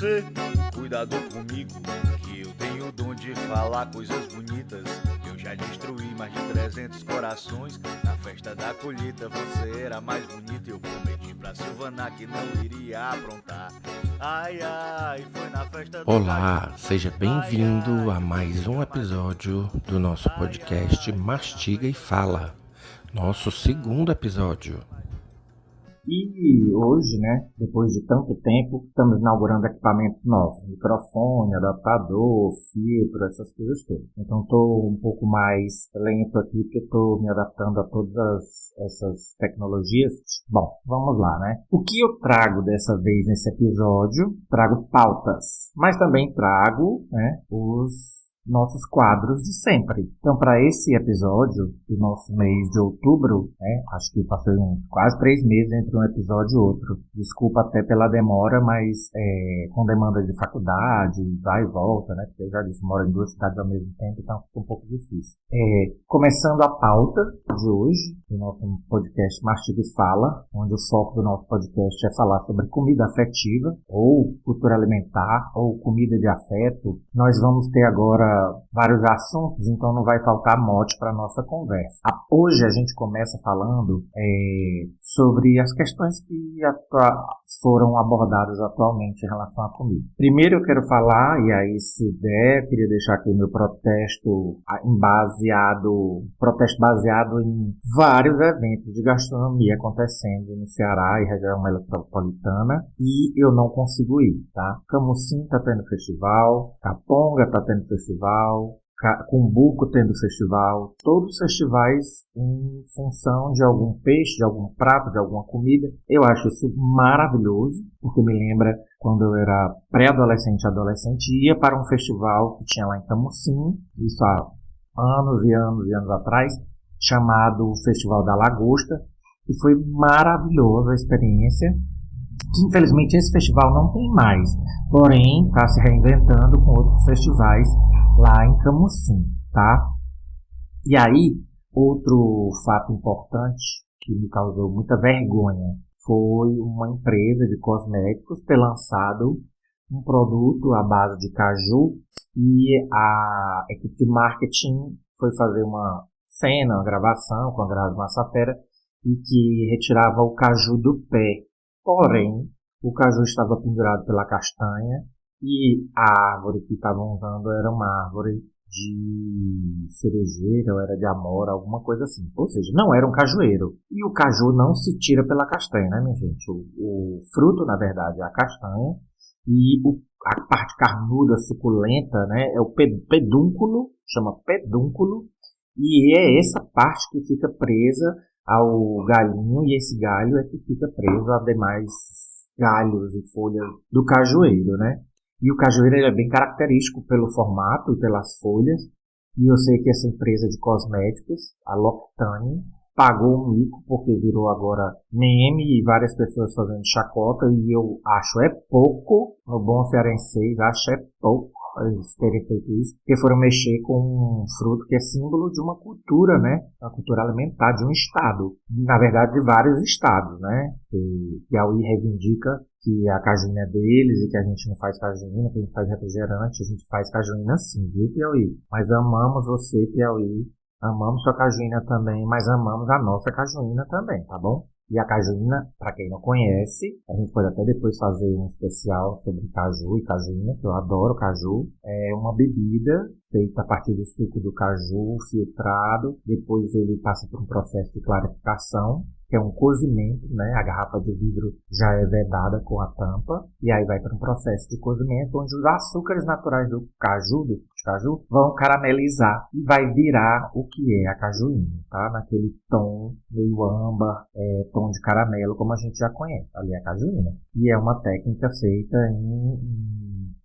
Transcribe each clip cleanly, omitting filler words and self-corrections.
você, cuidado comigo, que eu tenho o dom de falar coisas bonitas. Eu já destruí mais de 300 corações. Na festa da colheita você era mais bonita. Eu prometi pra Silvana que não iria aprontar. Ai, ai, foi na festa do Olá, caju. seja bem-vindo Ai, a mais um episódio do nosso podcast Mastiga e Fala, nosso segundo episódio. E hoje, né, depois de tanto tempo, estamos inaugurando equipamentos novos. Microfone, adaptador, filtro, essas coisas todas. Então estou um pouco mais lento aqui, porque estou me adaptando a todas essas tecnologias. Bom, vamos lá, né? O que eu trago dessa vez nesse episódio? Trago pautas, mas também trago, né, os nossos quadros de sempre. Então, para esse episódio do nosso mês de outubro, né, acho que passou uns quase 3 meses entre um episódio e outro. Desculpa até pela demora, mas com demanda de faculdade, vai e volta, né, porque eu já disse, moro em 2 cidades ao mesmo tempo, então fica um pouco difícil. Começando a pauta de hoje, do nosso podcast Mastiga e Fala, onde o foco do nosso podcast é falar sobre comida afetiva, ou cultura alimentar, ou comida de afeto. Nós vamos ter agora vários assuntos, então não vai faltar mote para a nossa conversa. Hoje a gente começa falando sobre as questões que foram abordadas atualmente em relação à comida. Primeiro eu quero falar, e aí se der, queria deixar aqui o meu protesto baseado em vários eventos de gastronomia acontecendo no Ceará e região metropolitana, e eu não consigo ir, tá? Camusim tá tendo festival, Caponga tá tendo festival, Cumbuco tendo festival, todos os festivais em função de algum peixe, de algum prato, de alguma comida. Eu acho isso maravilhoso, porque me lembra quando eu era pré-adolescente e adolescente, ia para um festival que tinha lá em Camusim, isso há anos e anos e anos atrás, chamado Festival da Lagosta, e foi maravilhosa a experiência. Infelizmente esse festival não tem mais, porém está se reinventando com outros festivais lá em Camusim, tá? E aí, outro fato importante que me causou muita vergonha foi uma empresa de cosméticos ter lançado um produto à base de caju e a equipe de marketing foi fazer uma cena, uma gravação com a Grazi Massafera e que retirava o caju do pé. Porém, o caju estava pendurado pela castanha e a árvore que estavam usando era uma árvore de cerejeira ou era de amora, alguma coisa assim. Ou seja, não era um cajueiro. E o caju não se tira pela castanha, né, minha gente? O fruto, na verdade, é a castanha e a parte carnuda, suculenta, né, é o pedúnculo, chama pedúnculo, e é essa parte que fica presa ao galhinho, e esse galho é que fica preso a demais galhos e folhas do cajueiro, né? E o cajueiro ele é bem característico pelo formato e pelas folhas, e eu sei que essa empresa de cosméticos, a L'Occitane, pagou um mico porque virou agora meme e várias pessoas fazendo chacota, e eu acho pouco, no bom cearense, acho pouco eles terem feito isso, porque foram mexer com um fruto que é símbolo de uma cultura, né? Uma cultura alimentar de um estado, na verdade de vários estados, né? Piauí reivindica que a cajuína é deles e que a gente não faz cajuína, que a gente faz refrigerante, a gente faz cajuína sim, viu, Piauí? Mas amamos você, Piauí, amamos sua cajuína também, mas amamos a nossa cajuína também, tá bom? E a cajuína, para quem não conhece, a gente pode até depois fazer um especial sobre caju e cajuína, que eu adoro caju. É uma bebida feita a partir do suco do caju, filtrado. Depois ele passa por um processo de clarificação, que é um cozimento, né? A garrafa de vidro já é vedada com a tampa, e aí vai para um processo de cozimento, onde os açúcares naturais do caju vão caramelizar e vai virar o que é a cajuína, tá? Naquele tom meio âmbar, tom de caramelo, como a gente já conhece. Ali é a cajuína. E é uma técnica feita em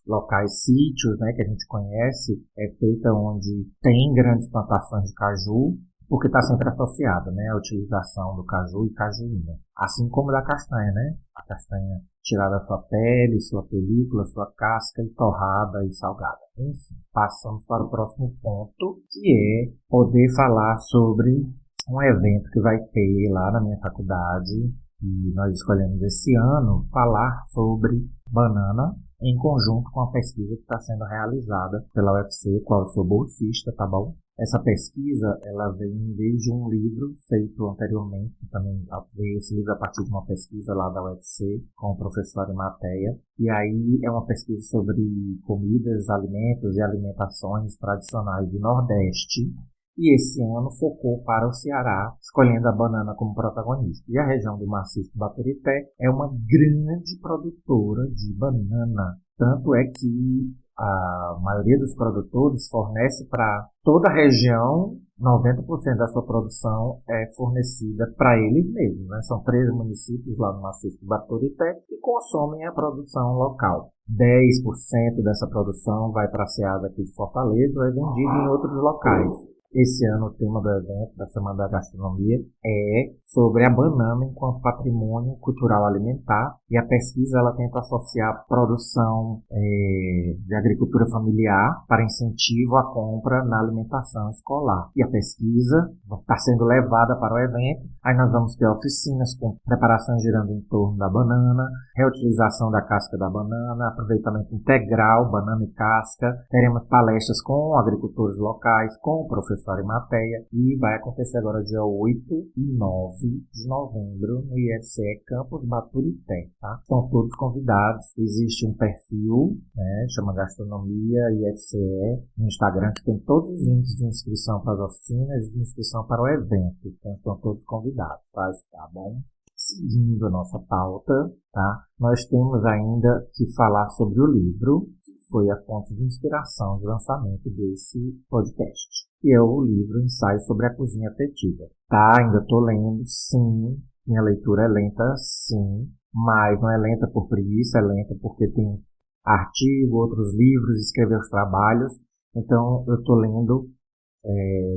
locais, sítios, né, que a gente conhece, é feita onde tem grandes plantações de caju, porque está sempre associada, né, a utilização do caju e cajuína. Assim como da castanha, né? A castanha tirada da sua pele, sua película, sua casca e torrada e salgada. Enfim, passamos para o próximo ponto, que é poder falar sobre um evento que vai ter lá na minha faculdade, e nós escolhemos esse ano falar sobre banana em conjunto com a pesquisa que está sendo realizada pela UFC, qual eu sou bolsista, tá bom? Essa pesquisa, ela vem desde um livro feito anteriormente, também veio esse livro a partir de uma pesquisa lá da UFC, com o professor Arimateia, e aí é uma pesquisa sobre comidas, alimentos e alimentações tradicionais do Nordeste, e esse ano focou para o Ceará, escolhendo a banana como protagonista. E a região do Maciço do Baturité é uma grande produtora de banana, tanto é que a maioria dos produtores fornece para toda a região, 90% da sua produção é fornecida para eles mesmos, né? São 13 municípios lá no Maciço do Baturité que consomem a produção local. 10% dessa produção vai para a Ceasa aqui de Fortaleza ou é vendida em outros locais. Esse ano o tema do evento, da Semana da Gastronomia, é sobre a banana enquanto patrimônio cultural alimentar, e a pesquisa ela tenta associar a produção de agricultura familiar para incentivo à compra na alimentação escolar. E a pesquisa está sendo levada para o evento, aí nós vamos ter oficinas com preparação girando em torno da banana, reutilização da casca da banana, aproveitamento integral, banana e casca, teremos palestras com agricultores locais, com o professor Arimateia, e vai acontecer agora dia 8 e 9 de novembro no IFCE Campus Baturité, tá? São todos convidados. Existe um perfil, né, chama Gastronomia IFCE, no Instagram, que tem todos os links de inscrição para as oficinas e de inscrição para o evento. Então, estão todos convidados, tá bom? Seguindo a nossa pauta, tá? Nós temos ainda que falar sobre o livro, foi a fonte de inspiração de lançamento desse podcast, que é o livro Ensaio sobre a Cozinha Afetiva. Tá, ainda estou lendo, sim, minha leitura é lenta, sim, mas não é lenta por preguiça, é lenta porque tem artigo, outros livros, escrever os trabalhos, então eu estou lendo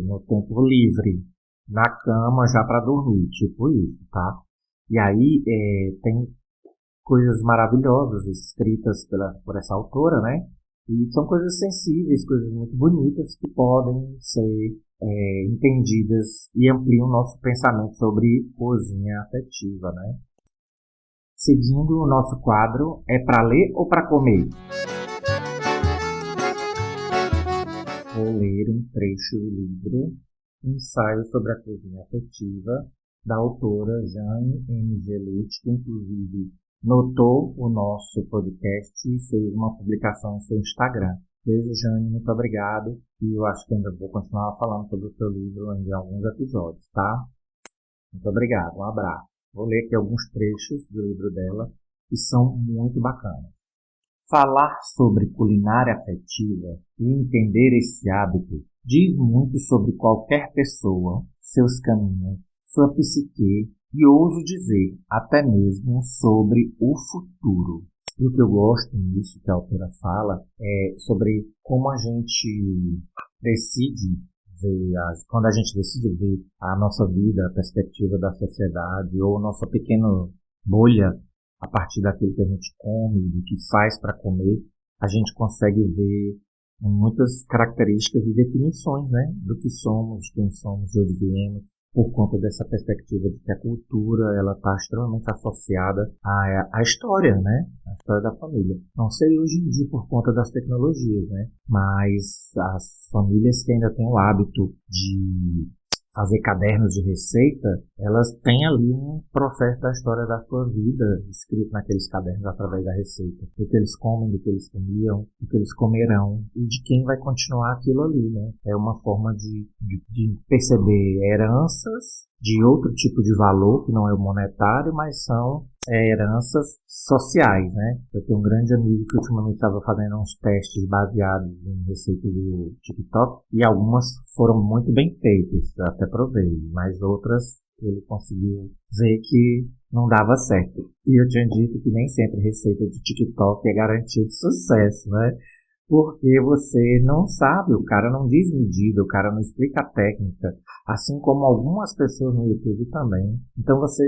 no tempo livre, na cama já para dormir, tipo isso, tá? E aí tem coisas maravilhosas escritas por essa autora, né? E são coisas sensíveis, coisas muito bonitas que podem ser entendidas e ampliam o nosso pensamento sobre cozinha afetiva, né? Seguindo o nosso quadro, é para ler ou para comer? Vou ler um trecho do livro Ensaio sobre a Cozinha Afetiva, da autora Jane M. Gelucci, que inclusive notou o nosso podcast e fez uma publicação no seu Instagram. Beijo, Jane, muito obrigado. E eu acho que ainda vou continuar falando sobre o seu livro em alguns episódios, tá? Muito obrigado, um abraço. Vou ler aqui alguns trechos do livro dela que são muito bacanas. Falar sobre culinária afetiva e entender esse hábito diz muito sobre qualquer pessoa, seus caminhos, sua psique e ouso dizer, até mesmo sobre o futuro. E o que eu gosto nisso que a autora fala é sobre como a gente decide ver, quando a gente decide ver a nossa vida, a perspectiva da sociedade ou a nossa pequena bolha a partir daquilo que a gente come, do que faz para comer, a gente consegue ver muitas características e definições, né, do que somos, de quem somos, de onde viemos, por conta dessa perspectiva de que a cultura ela está extremamente associada à história, né? A história da família. Não sei hoje em dia por conta das tecnologias, né? Mas as famílias que ainda têm o hábito de fazer cadernos de receita, elas têm ali um processo da história da sua vida escrito naqueles cadernos através da receita. Do que eles comem, do que eles comiam, do que eles comerão e de quem vai continuar aquilo ali, né? É uma forma de perceber heranças de outro tipo de valor, que não é o monetário, mas são heranças sociais, né? Eu tenho um grande amigo que ultimamente estava fazendo uns testes baseados em receitas do TikTok e algumas foram muito bem feitas, até provei, mas outras ele conseguiu ver que não dava certo. E eu tinha dito que nem sempre receita de TikTok é garantia de sucesso, né? Porque você não sabe, o cara não diz medida, o cara não explica a técnica, assim como algumas pessoas no YouTube também. Então você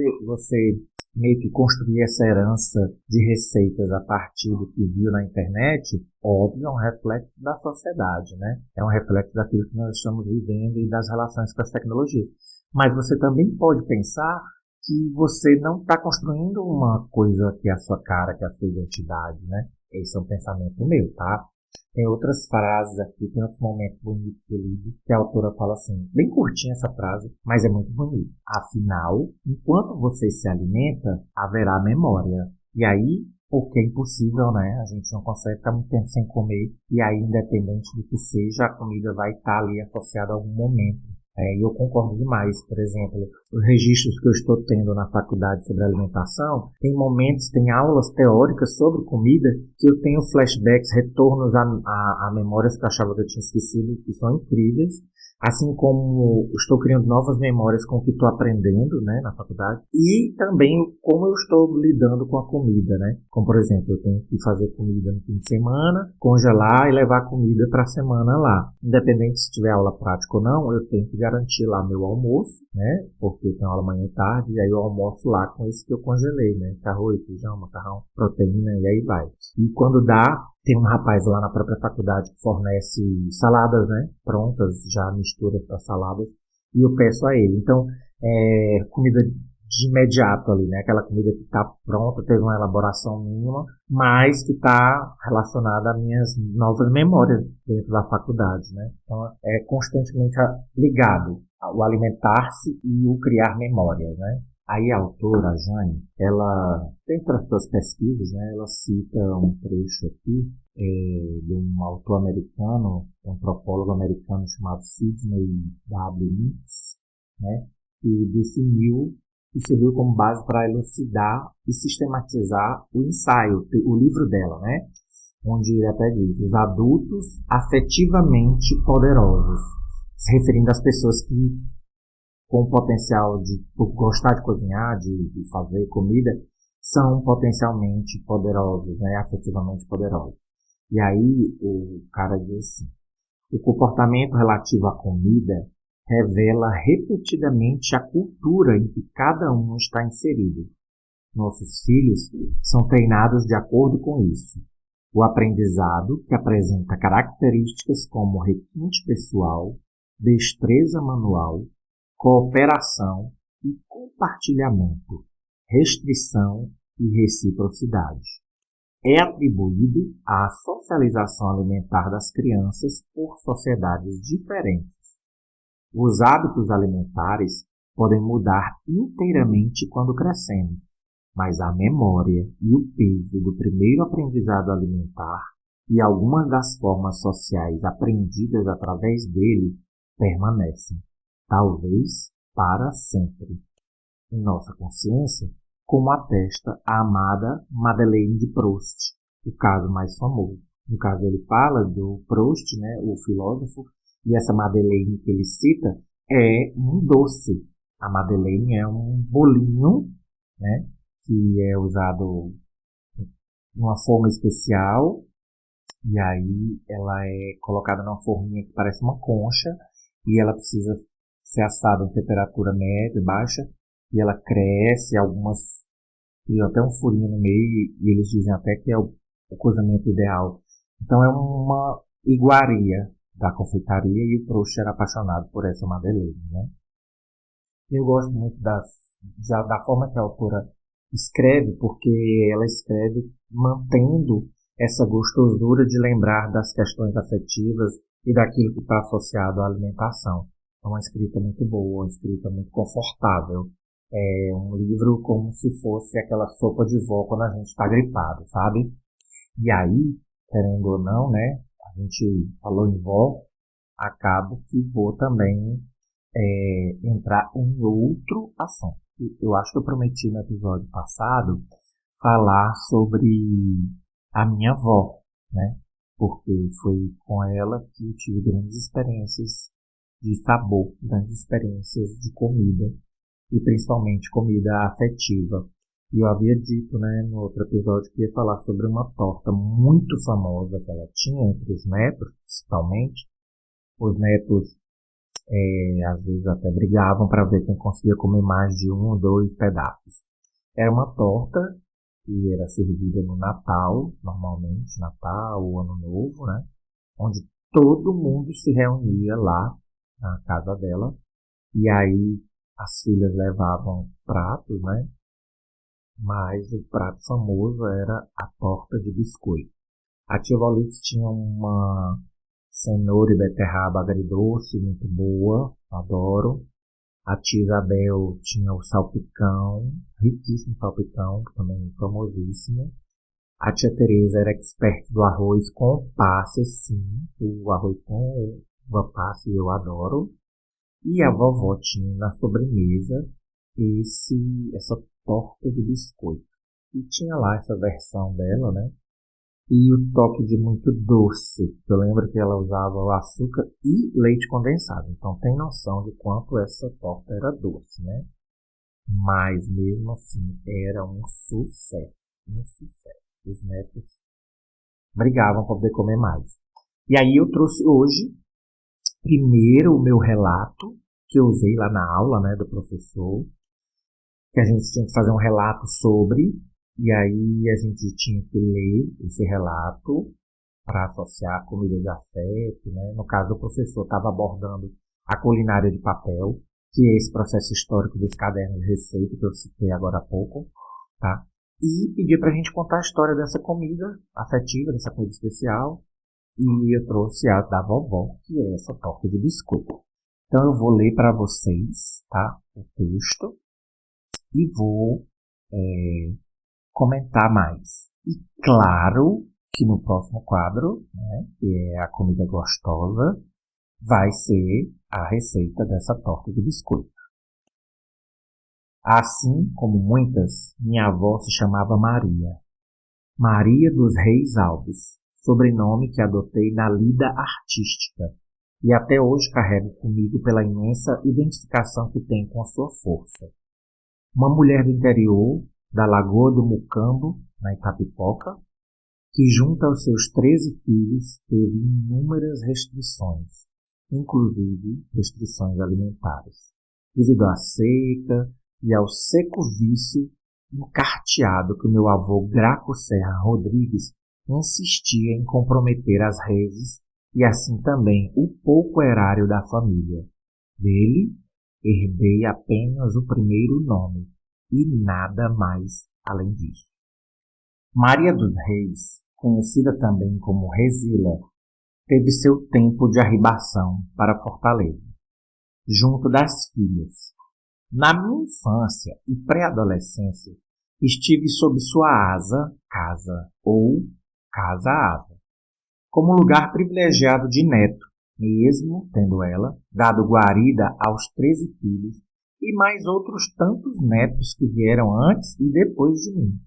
meio que construir essa herança de receitas a partir do que viu na internet, óbvio, é um reflexo da sociedade, né? É um reflexo daquilo que nós estamos vivendo e das relações com as tecnologias. Mas você também pode pensar que você não está construindo uma coisa que é a sua cara, que é a sua identidade, né? Esse é um pensamento meu, tá? Tem outras frases aqui, tem outros momentos bonitos do livro, que a autora fala assim, bem curtinha essa frase, mas é muito bonita. Afinal, enquanto você se alimenta, haverá memória. E aí, porque é impossível, né? A gente não consegue ficar muito tempo sem comer, e aí, independente do que seja, a comida vai estar ali associada a algum momento. E eu concordo demais. Por exemplo, os registros que eu estou tendo na faculdade sobre alimentação, tem momentos, tem aulas teóricas sobre comida que eu tenho flashbacks, retornos a memórias que eu achava que eu tinha esquecido, que são incríveis. Assim como estou criando novas memórias com o que estou aprendendo, né, na faculdade. E também como eu estou lidando com a comida, né. Como, por exemplo, eu tenho que fazer comida no fim de semana, congelar e levar comida para a semana lá. Independente se tiver aula prática ou não, eu tenho que garantir lá meu almoço, né, porque eu tenho aula manhã e tarde, e aí eu almoço lá com isso que eu congelei, né, arroz, feijão, macarrão, proteína, e aí vai. E quando dá, tem um rapaz lá na própria faculdade que fornece saladas, né, prontas, já misturas para saladas, e eu peço a ele. Então, comida de imediato ali, né, aquela comida que está pronta, teve uma elaboração mínima, mas que está relacionada a minhas novas memórias dentro da faculdade, né. Então, é constantemente ligado ao alimentar-se e o criar memórias, né. Aí a autora, a Jane, ela, dentre as suas pesquisas, né, ela cita um trecho aqui de um autor americano, um antropólogo americano chamado Sidney W. Nix, né, que definiu e serviu como base para elucidar e sistematizar o ensaio, o livro dela, né, onde ele até diz, os adultos afetivamente poderosos, se referindo às pessoas que com o potencial de gostar de cozinhar, de fazer comida, são potencialmente poderosos, né, afetivamente poderosos. E aí o cara diz assim, o comportamento relativo à comida revela repetidamente a cultura em que cada um está inserido. Nossos filhos são treinados de acordo com isso. O aprendizado, que apresenta características como requinte pessoal, destreza manual, cooperação e compartilhamento, restrição e reciprocidade. É atribuído à socialização alimentar das crianças por sociedades diferentes. Os hábitos alimentares podem mudar inteiramente quando crescemos, mas a memória e o peso do primeiro aprendizado alimentar e algumas das formas sociais aprendidas através dele permanecem, talvez para sempre, em nossa consciência, como atesta a amada Madeleine de Proust, o caso mais famoso. No caso, ele fala do Proust, né, o filósofo, e essa Madeleine que ele cita é um doce. A Madeleine é um bolinho, né, que é usado de uma forma especial, e aí ela é colocada numa forminha que parece uma concha, e ela precisa ser assada em temperatura média, baixa, e ela cresce, algumas criam até um furinho no meio, e eles dizem até que é o cozimento ideal. Então é uma iguaria da confeitaria, e o Proust era apaixonado por essa Madeleine, né? Eu gosto muito da forma que a autora escreve, porque ela escreve mantendo essa gostosura de lembrar das questões afetivas e daquilo que está associado à alimentação. É uma escrita muito boa, uma escrita muito confortável. É um livro como se fosse aquela sopa de vó quando a gente está gripado, sabe? E aí, querendo ou não, né? A gente falou em vó, acabo que vou também entrar em outro assunto. Eu acho que eu prometi no episódio passado falar sobre a minha avó, né? Porque foi com ela que eu tive grandes experiências de sabor, grandes experiências de comida, e principalmente comida afetiva. E eu havia dito, né, no outro episódio que ia falar sobre uma torta muito famosa que ela tinha entre os netos, principalmente. Os netos às vezes até brigavam para ver quem conseguia comer mais de 1 ou 2 pedaços. Era uma torta que era servida no Natal, normalmente, Natal ou Ano Novo, né? Onde todo mundo se reunia lá na casa dela, e aí as filhas levavam pratos, né? Mas o prato famoso era a torta de biscoito. A tia Volix tinha uma cenoura e beterraba agridoce, muito boa, adoro. A tia Isabel tinha o salpicão, riquíssimo salpicão, também famosíssimo. A tia Teresa era expert do arroz com passe, sim, o arroz com uva passe eu adoro. E a vovó tinha na sobremesa essa torta de biscoito. E tinha lá essa versão dela, né? E o toque de muito doce. Eu lembro que ela usava o açúcar e leite condensado. Então tem noção de quanto essa torta era doce, né? Mas mesmo assim era um sucesso. Um sucesso. Os netos brigavam para poder comer mais. E aí eu trouxe hoje, primeiro, o meu relato, que eu usei lá na aula, né, do professor, que a gente tinha que fazer um relato sobre, e aí a gente tinha que ler esse relato para associar a comida de afeto, né? No caso, o professor estava abordando a culinária de papel, que é esse processo histórico dos cadernos de receita que eu citei agora há pouco, tá? E pedi para a gente contar a história dessa comida afetiva, dessa comida especial, e eu trouxe a da vovó, que é essa torta de biscoito. Então eu vou ler para vocês, tá, o texto e vou comentar mais. E claro que no próximo quadro, né, que é a comida gostosa, vai ser a receita dessa torta de biscoito. Assim como muitas, minha avó se chamava Maria. Maria dos Reis Alves, sobrenome que adotei na lida artística e até hoje carrego comigo pela imensa identificação que tem com a sua força. Uma mulher do interior, da Lagoa do Mucambo, na Itapipoca, que junto aos seus 13 filhos teve inúmeras restrições, inclusive restrições alimentares, devido à seca e ao seco vício encarteado que o meu avô Graco Serra Rodrigues insistia em comprometer as reses e assim também o pouco erário da família. Dele, herdei apenas o primeiro nome e nada mais além disso. Maria dos Reis, conhecida também como Resila, teve seu tempo de arribação para Fortaleza, junto das filhas. Na minha infância e pré-adolescência, estive sob sua casa ou casa-asa, como lugar privilegiado de neto, mesmo tendo ela dado guarida aos 13 filhos e mais outros tantos netos que vieram antes e depois de mim.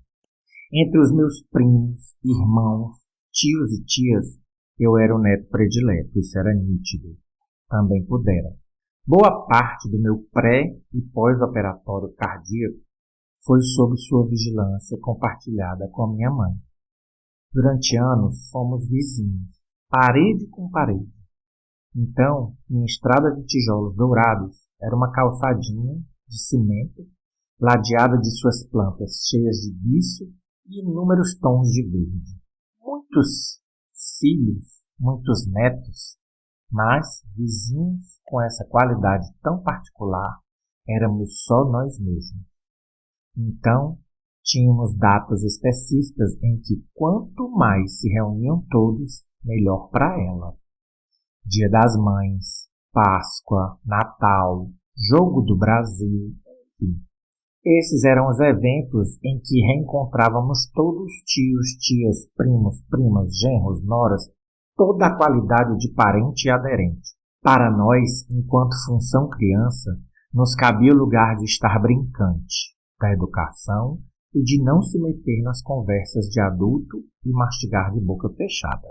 Entre os meus primos, irmãos, tios e tias, eu era o neto predileto, isso era nítido. Também pudera. Boa parte do meu pré- e pós-operatório cardíaco foi sob sua vigilância compartilhada com a minha mãe. Durante anos fomos vizinhos, parede com parede. Então, minha estrada de tijolos dourados era uma calçadinha de cimento, ladeada de suas plantas cheias de vício e inúmeros tons de verde. Muitos filhos, muitos netos, mas vizinhos com essa qualidade tão particular, éramos só nós mesmos. Então, tínhamos datas específicas em que quanto mais se reuniam todos, melhor para ela. Dia das Mães, Páscoa, Natal, Jogo do Brasil, enfim. Esses eram os eventos em que reencontrávamos todos tios, tias, primos, primas, genros, noras, toda a qualidade de parente e aderente. Para nós, enquanto função criança, nos cabia o lugar de estar brincante, da educação e de não se meter nas conversas de adulto e mastigar de boca fechada.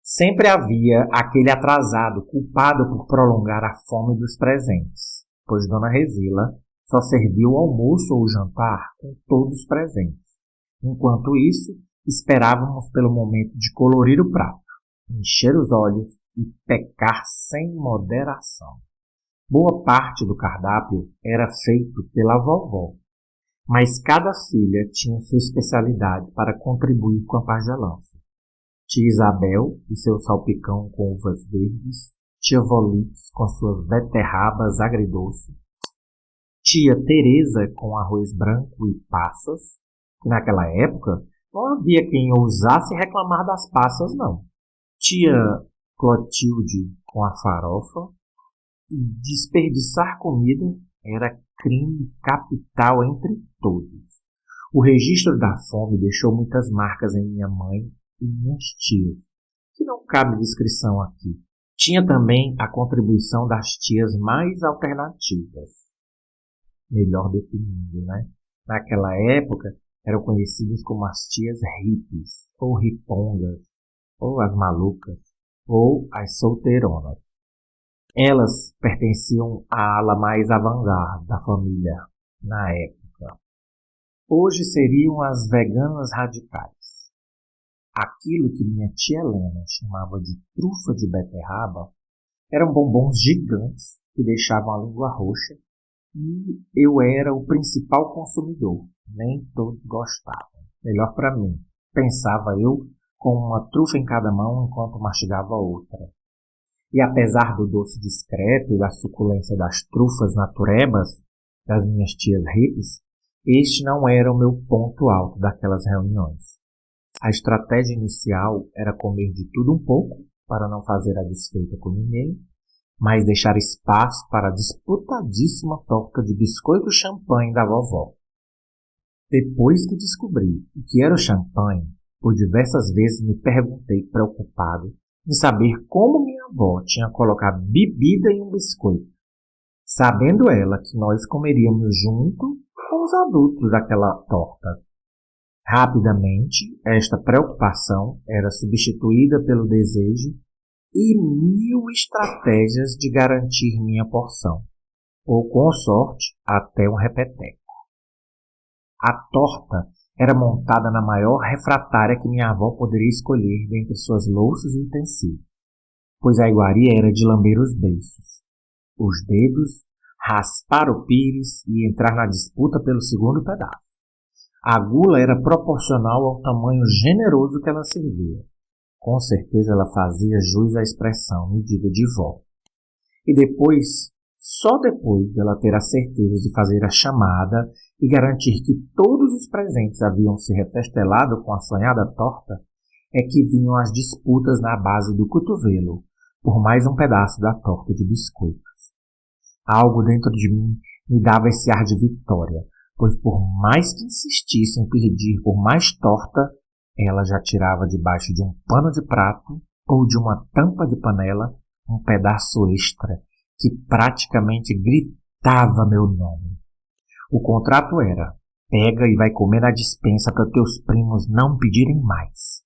Sempre havia aquele atrasado culpado por prolongar a fome dos presentes, pois Dona Resila só servia o almoço ou o jantar com todos presentes. Enquanto isso, esperávamos pelo momento de colorir o prato, encher os olhos e pecar sem moderação. Boa parte do cardápio era feito pela vovó, mas cada filha tinha sua especialidade para contribuir com a pagelança. Tia Isabel e seu salpicão com uvas verdes, tia Volix com suas beterrabas agridoce, tia Teresa com arroz branco e passas, que naquela época Não havia quem ousasse reclamar das passas, não. Tia Clotilde com a farofa, e desperdiçar comida era crime capital entre todos. O registro da fome deixou muitas marcas em minha mãe e minhas tias, que não cabe descrição aqui. Tinha também a contribuição das tias mais alternativas. Melhor definindo, né? Naquela época, eram conhecidas como as tias hippies, ou ripongas, ou as malucas, ou as solteironas. Elas pertenciam à ala mais avant-garde da família na época. Hoje seriam as veganas radicais. Aquilo que minha tia Helena chamava de trufa de beterraba eram bombons gigantes que deixavam a língua roxa, e eu era o principal consumidor. Nem todos gostavam. Melhor para mim, pensava eu, com uma trufa em cada mão enquanto mastigava outra. E apesar do doce discreto e da suculência das trufas naturebas das minhas tias hippies, este não era o meu ponto alto daquelas reuniões. A estratégia inicial era comer de tudo um pouco, para não fazer a desfeita com ninguém, mas deixar espaço para a disputadíssima torta de biscoito champanhe da vovó. Depois que descobri o que era o champanhe, por diversas vezes me perguntei preocupado em saber como minha avó tinha colocado bebida em um biscoito, sabendo ela que nós comeríamos junto com os adultos daquela torta. Rapidamente, esta preocupação era substituída pelo desejo e 1000 estratégias de garantir minha porção, ou com sorte, até um repeteco. A torta era montada na maior refratária que minha avó poderia escolher dentre suas louças e utensílios, pois a iguaria era de lamber os beiços, os dedos, raspar o pires e entrar na disputa pelo segundo pedaço. A gula era proporcional ao tamanho generoso que ela servia. Com certeza ela fazia jus à expressão medida de vó. E depois, só depois dela ter a certeza de fazer a chamada e garantir que todos os presentes haviam se refestelado com a sonhada torta, é que vinham as disputas na base do cotovelo, por mais um pedaço da torta de biscoitos. Algo dentro de mim me dava esse ar de vitória, pois por mais que insistisse em pedir por mais torta, ela já tirava debaixo de um pano de prato ou de uma tampa de panela um pedaço extra que praticamente gritava meu nome. O contrato era: pega e vai comer na despensa para teus primos não pedirem mais.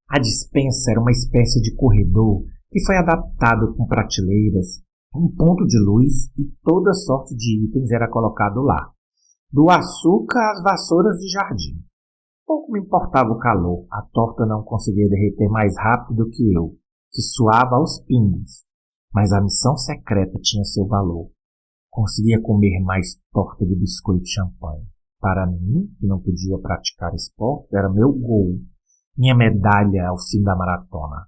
A despensa era uma espécie de corredor que foi adaptado com prateleiras, um ponto de luz e toda sorte de itens era colocado lá, do açúcar às vassouras de jardim. Pouco me importava o calor, a torta não conseguia derreter mais rápido que eu, que suava aos pingos, mas a missão secreta tinha seu valor. Conseguia comer mais torta de biscoito e champanhe. Para mim, que não podia praticar esporte, era meu gol, minha medalha ao fim da maratona,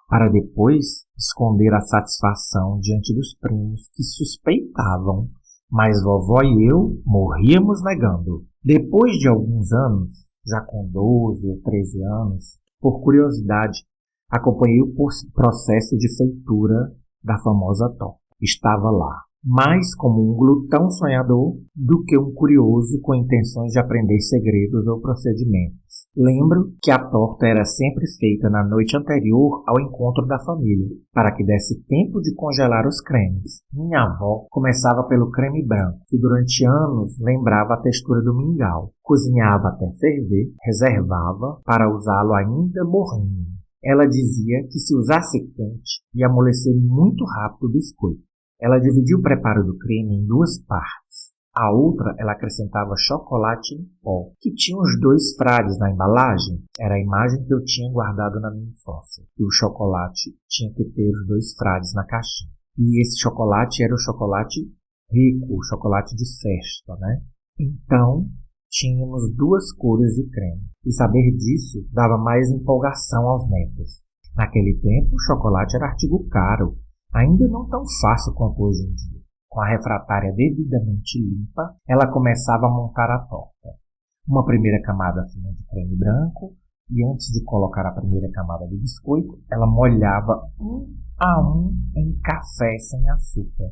para depois esconder a satisfação diante dos primos que suspeitavam, mas vovó e eu morríamos negando. Depois de alguns anos, já com 12 ou 13 anos, por curiosidade, acompanhei o processo de feitura da famosa torta. Estava lá, mais como um glutão sonhador do que um curioso com intenções de aprender segredos ou procedimentos. Lembro que a torta era sempre feita na noite anterior ao encontro da família, para que desse tempo de congelar os cremes. Minha avó começava pelo creme branco, que durante anos lembrava a textura do mingau. Cozinhava até ferver, reservava para usá-lo ainda morninho. Ela dizia que se usasse quente, ia amolecer muito rápido o biscoito. Ela dividia o preparo do creme em 2 partes. A outra ela acrescentava chocolate em pó, que tinha os 2 frades na embalagem. Era a imagem que eu tinha guardado na minha infância. E o chocolate tinha que ter os 2 frades na caixinha. E esse chocolate era o chocolate rico, o chocolate de festa, né? Então, tínhamos 2 cores de creme. E saber disso dava mais empolgação aos netos. Naquele tempo, o chocolate era artigo caro, ainda não tão fácil quanto hoje em dia. Com a refratária devidamente limpa, ela começava a montar a torta. Uma primeira camada fina de creme branco e antes de colocar a primeira camada de biscoito, ela molhava um a um em café sem açúcar.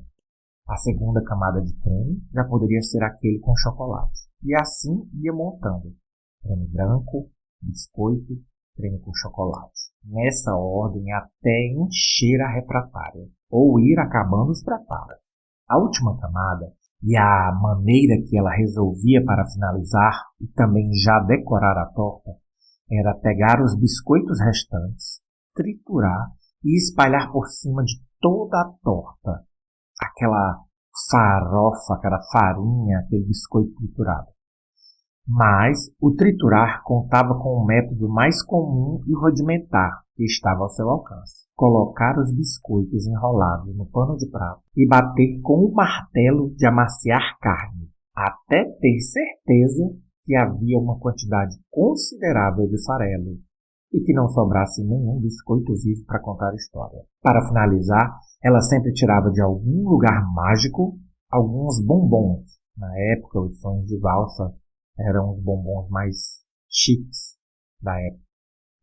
A segunda camada de creme já poderia ser aquele com chocolate. E assim ia montando. Creme branco, biscoito, creme com chocolate. Nessa ordem até encher a refratária, ou ir acabando os preparos. A última camada, e a maneira que ela resolvia para finalizar e também já decorar a torta, era pegar os biscoitos restantes, triturar e espalhar por cima de toda a torta. Aquela farofa, aquela farinha, aquele biscoito triturado. Mas o triturar contava com o método mais comum e rudimentar que estava ao seu alcance. Colocar os biscoitos enrolados no pano de prato e bater com um martelo de amaciar carne, até ter certeza que havia uma quantidade considerável de farelo e que não sobrasse nenhum biscoito vivo para contar a história. Para finalizar, ela sempre tirava de algum lugar mágico alguns bombons. Na época, os sonhos de valsa eram os bombons mais chiques da época.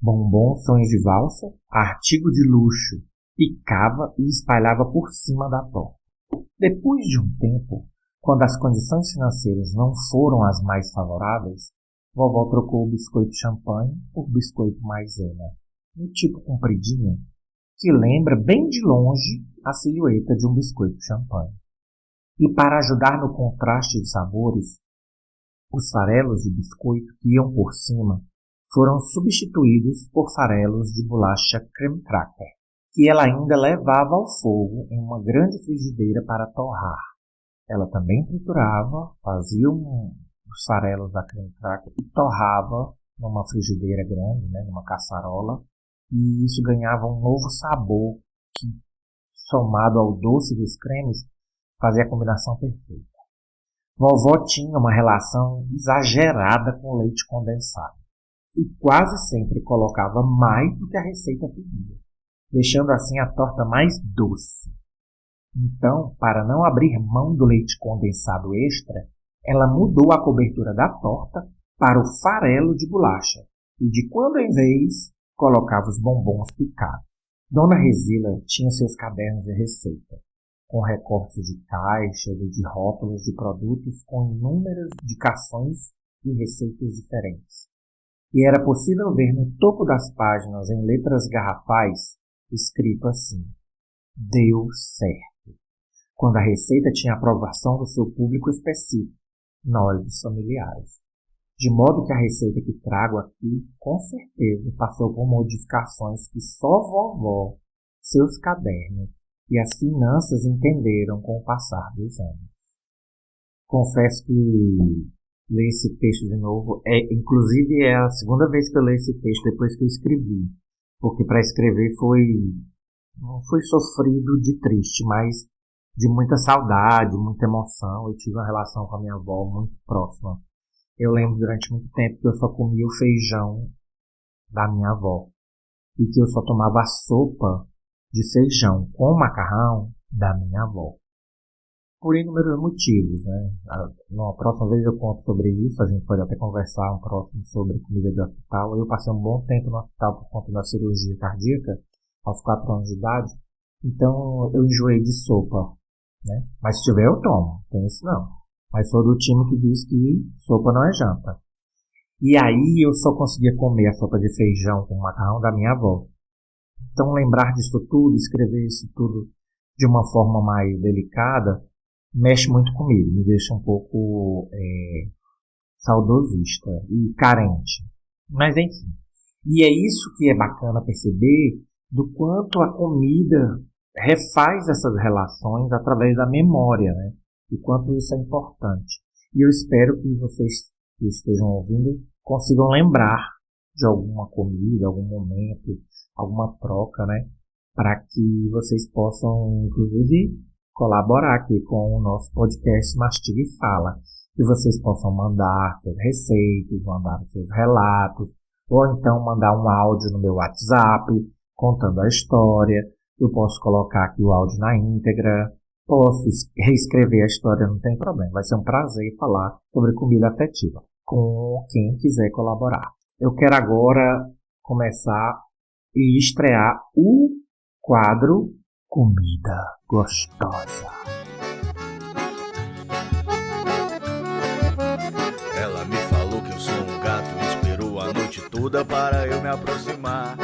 Bombons, sonhos de valsa, artigo de luxo, picava e espalhava por cima da torta. Depois de um tempo, quando as condições financeiras não foram as mais favoráveis, vovó trocou o biscoito champanhe por biscoito maisena, um tipo compridinho, que lembra bem de longe a silhueta de um biscoito champanhe. E para ajudar no contraste de sabores, os farelos de biscoito que iam por cima foram substituídos por farelos de bolacha creme cracker, que ela ainda levava ao fogo em uma grande frigideira para torrar. Ela também triturava, fazia os farelos da creme cracker e torrava numa frigideira grande, numa caçarola, e isso ganhava um novo sabor que, somado ao doce dos cremes, fazia a combinação perfeita. Vovó tinha uma relação exagerada com o leite condensado e quase sempre colocava mais do que a receita pedia, deixando assim a torta mais doce. Então, para não abrir mão do leite condensado extra, ela mudou a cobertura da torta para o farelo de bolacha e de quando em vez colocava os bombons picados. Dona Resila tinha seus cadernos de receita, com recortes de caixas e de rótulos de produtos com inúmeras indicações e receitas diferentes. E era possível ver no topo das páginas, em letras garrafais, escrito assim: deu certo, quando a receita tinha aprovação do seu público específico, nós, os familiares. De modo que a receita que trago aqui, com certeza, passou por modificações que só vovó, seus cadernos e as finanças entenderam com o passar dos anos. Confesso que ler esse texto de novo, inclusive é a segunda vez que eu leio esse texto depois que eu escrevi, porque para escrever não foi sofrido de triste, mas de muita saudade, muita emoção. Eu tive uma relação com a minha avó muito próxima. Eu lembro durante muito tempo que eu só comia o feijão da minha avó e que eu só tomava a sopa de feijão com macarrão da minha avó. Por inúmeros motivos, Numa próxima vez eu conto sobre isso, a gente pode até conversar um próximo sobre comida de hospital. Eu passei um bom tempo no hospital por conta da cirurgia cardíaca, aos 4 anos de idade, então eu enjoei de sopa, Mas se tiver eu tomo, tem isso não. Mas sou do time que diz que sopa não é janta. E aí eu só conseguia comer a sopa de feijão com macarrão da minha avó. Então lembrar disso tudo, escrever isso tudo de uma forma mais delicada, mexe muito comigo, me deixa um pouco saudosista e carente. Mas enfim, e é isso que é bacana perceber do quanto a comida refaz essas relações através da memória, E quanto isso é importante. E eu espero que vocês que estejam ouvindo consigam lembrar de alguma comida, algum momento, alguma troca, para que vocês possam, inclusive, colaborar aqui com o nosso podcast Mastiga e Fala. Que vocês possam mandar suas receitas, mandar seus relatos, ou então mandar um áudio no meu WhatsApp, contando a história. Eu posso colocar aqui o áudio na íntegra, posso reescrever a história, não tem problema. Vai ser um prazer falar sobre comida afetiva. com quem quiser colaborar. Eu quero agora começar e estrear o quadro Comida Gostosa. Ela me falou que eu sou um gato, esperou a noite toda para eu me aproximar.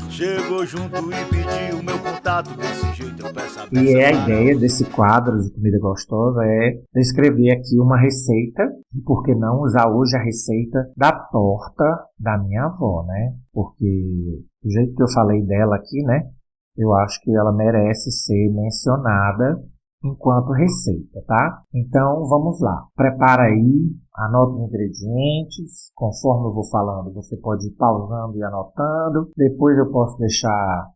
Chegou junto e pediu meu contato, desse jeito eu peço a beça. E a ideia desse quadro de Comida Gostosa é descrever aqui uma receita, e por que não usar hoje a receita da torta da minha avó, né? Porque do jeito que eu falei dela aqui, né? Eu acho que ela merece ser mencionada enquanto receita, tá? Então, vamos lá. Prepara aí, anota os ingredientes. Conforme eu vou falando, você pode ir pausando e anotando. Depois eu posso deixar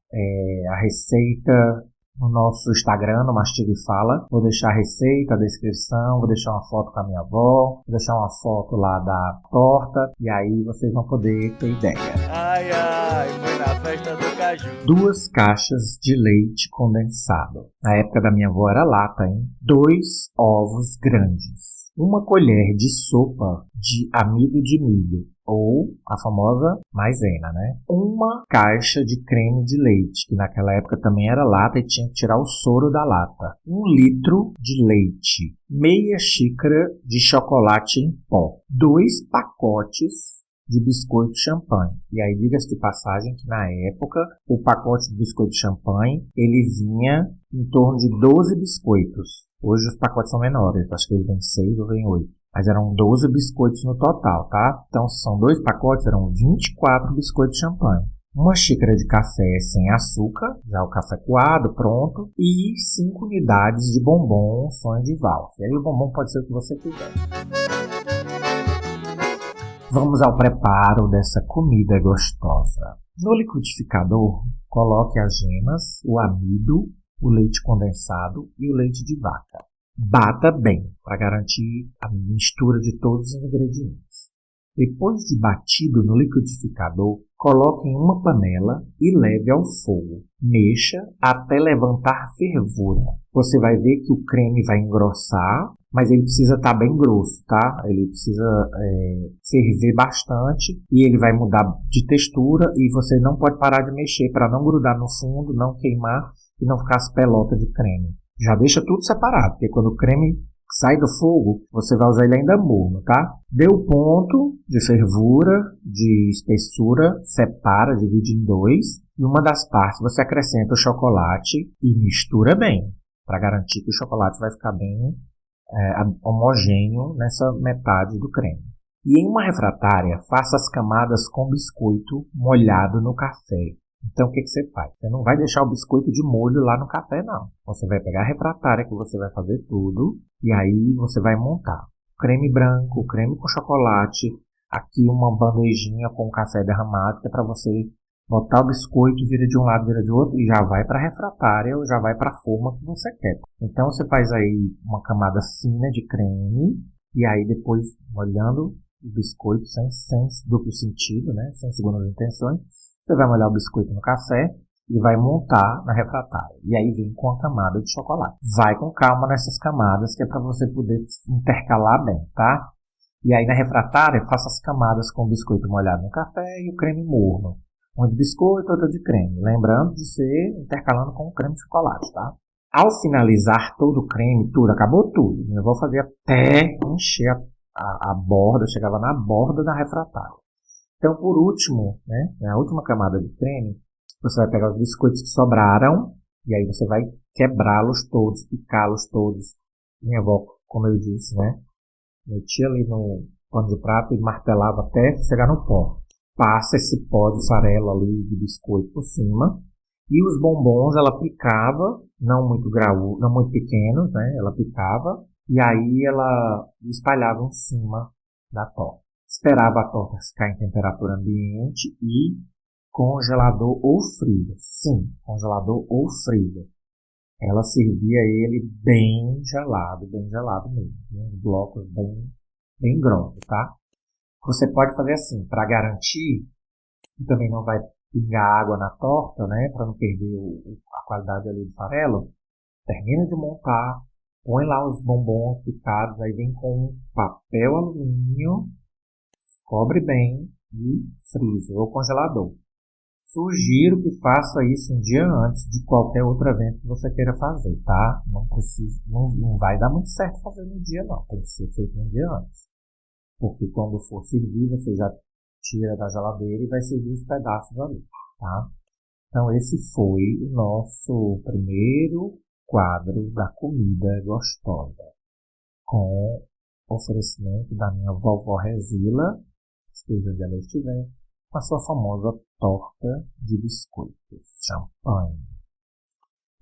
a receita no nosso Instagram, no Mastiga e Fala. Vou deixar a receita, a descrição, vou deixar uma foto com a minha avó, vou deixar uma foto lá da torta, e aí vocês vão poder ter ideia. Ai, ai, foi na festa do caju. 2 caixas de leite condensado. Na época da minha avó era lata, hein? 2 ovos grandes. 1 colher de sopa de amido de milho, ou a famosa maisena, né? 1 caixa de creme de leite, que naquela época também era lata e tinha que tirar o soro da lata. 1 litro de leite. Meia xícara de chocolate em pó. 2 pacotes de biscoito champanhe. E aí, diga-se de passagem que na época o pacote de biscoito champanhe ele vinha em torno de 12 biscoitos. Hoje os pacotes são menores, acho que eles vêm 6 ou vêm 8. Mas eram 12 biscoitos no total, tá? Então, se são 2 pacotes, eram 24 biscoitos champanhe. 1 xícara de café sem açúcar, já o café coado, pronto. E 5 unidades de bombom sonho de valsa. E aí o bombom pode ser o que você quiser. Vamos ao preparo dessa comida gostosa. No liquidificador, coloque as gemas, o amido, o leite condensado e o leite de vaca. Bata bem, para garantir a mistura de todos os ingredientes. Depois de batido no liquidificador, coloque em uma panela e leve ao fogo. Mexa até levantar fervura. Você vai ver que o creme vai engrossar, mas ele precisa estar bem grosso, tá? Ele precisa ferver bastante e ele vai mudar de textura e você não pode parar de mexer para não grudar no fundo, não queimar e não ficar as pelotas de creme. Já deixa tudo separado, porque quando o creme sai do fogo, você vai usar ele ainda morno, tá? Deu ponto de fervura, de espessura, separa, divide em 2. E uma das partes você acrescenta o chocolate e mistura bem, para garantir que o chocolate vai ficar bem homogêneo nessa metade do creme. E em uma refratária, faça as camadas com biscoito molhado no café. Então, o que você faz? Você não vai deixar o biscoito de molho lá no café, não. Você vai pegar a refratária que você vai fazer tudo e aí você vai montar creme branco, creme com chocolate, aqui uma bandejinha com café derramado, que é para você botar o biscoito, vira de um lado, vira de outro e já vai para a refratária ou já vai para a forma que você quer. Então, você faz aí uma camada fina de creme e aí depois molhando o biscoito sem duplo sentido, né? Sem segundas intenções. Você vai molhar o biscoito no café e vai montar na refratária. E aí vem com a camada de chocolate. Vai com calma nessas camadas, que é para você poder intercalar bem, tá? E aí na refratária, faça as camadas com o biscoito molhado no café e o creme morno. Uma de biscoito, outra de creme. Lembrando de ser intercalando com o creme de chocolate, tá? Ao finalizar todo o creme, tudo, acabou tudo. Eu vou fazer até encher a borda, chegava na borda da refratária. Então, por último, né, na última camada de creme, você vai pegar os biscoitos que sobraram e aí você vai quebrá-los todos, picá-los todos. Minha avó, como eu disse, né, metia ali no pano de prato e martelava até chegar no pó. Passa esse pó de farelo ali de biscoito por cima e os bombons ela picava, não muito graúdo, não muito pequenos, né, ela picava e aí ela espalhava em cima da torta. Esperava a torta ficar em temperatura ambiente e congelador ou freezer. Sim, congelador ou freezer. Ela servia ele bem gelado mesmo. Uns blocos bem grossos, tá? Você pode fazer assim, para garantir que também não vai pingar água na torta, né? Para não perder a qualidade ali do farelo. Termina de montar, põe lá os bombons picados, aí vem com um papel alumínio Cobre bem e freezer ou congelador. Sugiro que faça isso um dia antes de qualquer outro evento que você queira fazer, tá? Não vai dar muito certo fazer no dia, não. Tem que ser feito um dia antes. Porque quando for servir, você já tira da geladeira e vai servir os pedaços ali, tá? Então, esse foi o nosso primeiro quadro da comida gostosa, com oferecimento da minha vovó Resila, esteja onde ela estiver, com a sua famosa torta de biscoitos, champanhe.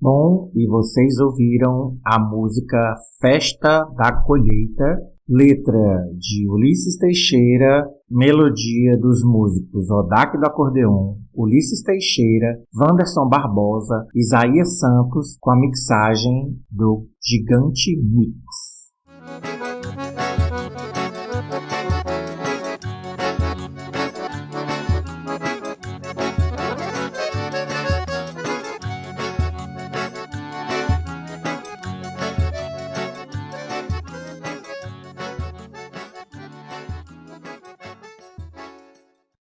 Bom, e vocês ouviram a música Festa da Colheita, letra de Ulisses Teixeira, melodia dos músicos Odak do Acordeon, Ulisses Teixeira, Wanderson Barbosa, Isaías Santos, com a mixagem do Gigante Mix.